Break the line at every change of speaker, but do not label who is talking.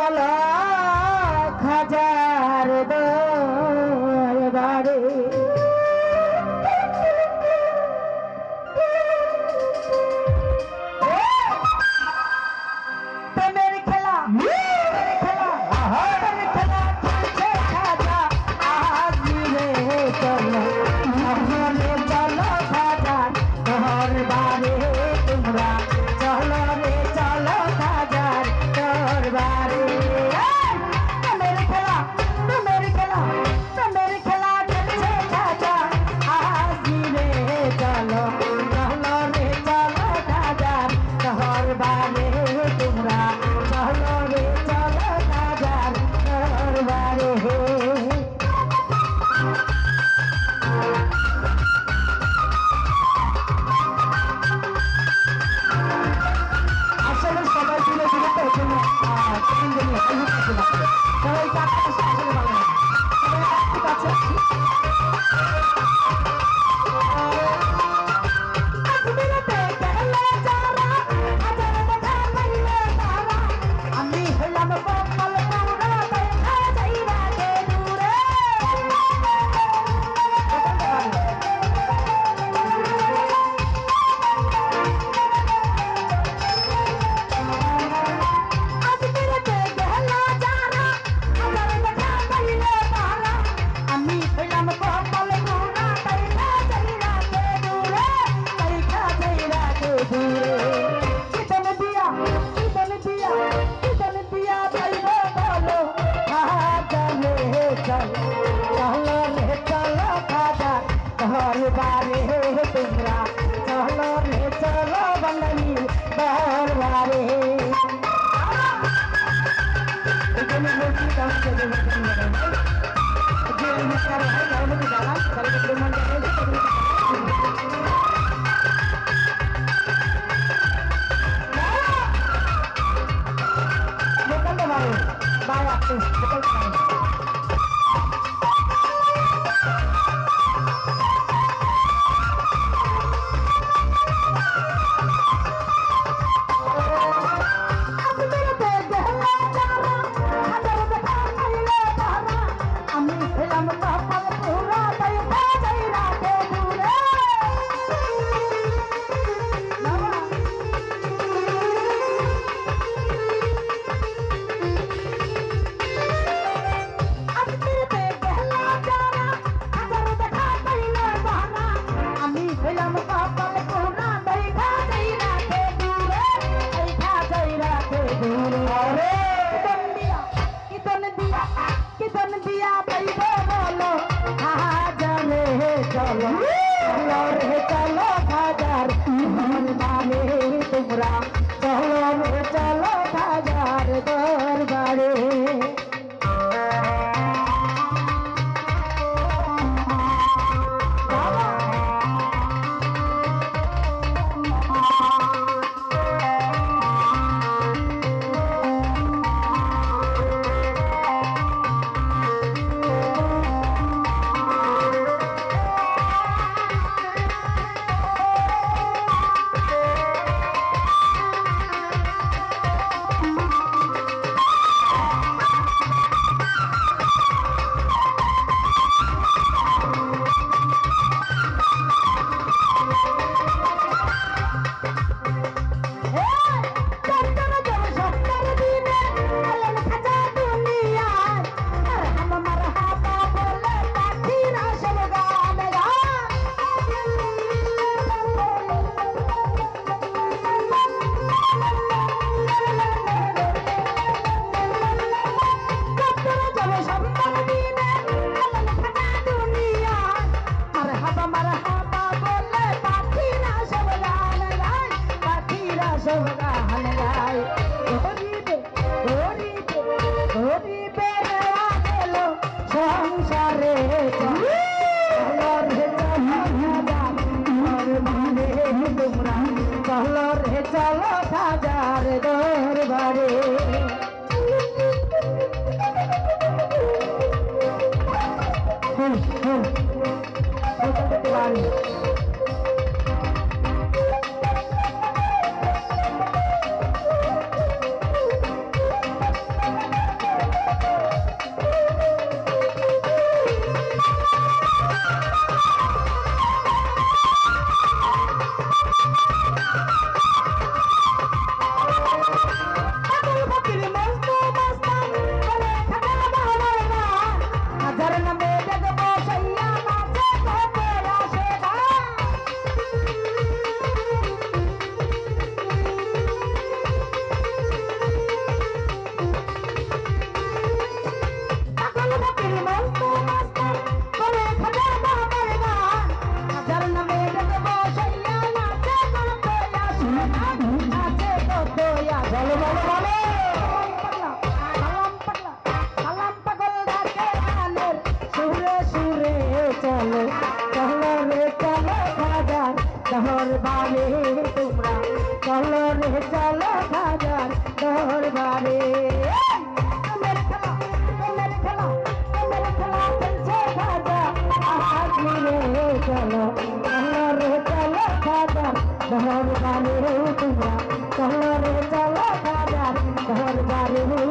চলো খাজার দরবারে প্রেমের খেলা খেলছে খাজা আসিরে চলো চলো খাজার দরবারে তোমরা চলো রে চলো খাজার দরবারে প্রেমের খেলা খেলছে খাজা আসিরে চলো চলো রে চলো খাজার দরবারে তোমরা চলো রে চলো খাজার দরবারে আসলে সবাই তুলে দিলে তো জন্য সবাই কাছে আসলে ভালো না সবাই একটু কাছে আমি হলাম কপাল পুরা দেখা যাইরা কে দূরে আমি হলাম কপাল পুরা দেখা যাইরা কে দূরে দেখা যাইরা কে দূরে কিতন দিয়া পাইবো বলো খাজারে চলো চলো রে চলো খাজা দরবারে তোমরা চলো রে চলো বাঙালি দরবারে এখানে বলছি কাছে যে নমস্কার হয় নর্মদি জানা তাহলে ব্রহ্মাণ্ড Bye, চলো রে চলো খাজার দরবারে তোমরা চলো রে চলো খাজার দরবারে চলো খাজার দরবারে দরবারে তোমরা চলো রে চলো খাজার দরবারে আমার খেলা আমার খেলা আমার খেলা চলছে খাজা আসনি রে চলো চলো রে চলো খাজার দরবারে তোমরা চলো রে চলো খাজার দরবারে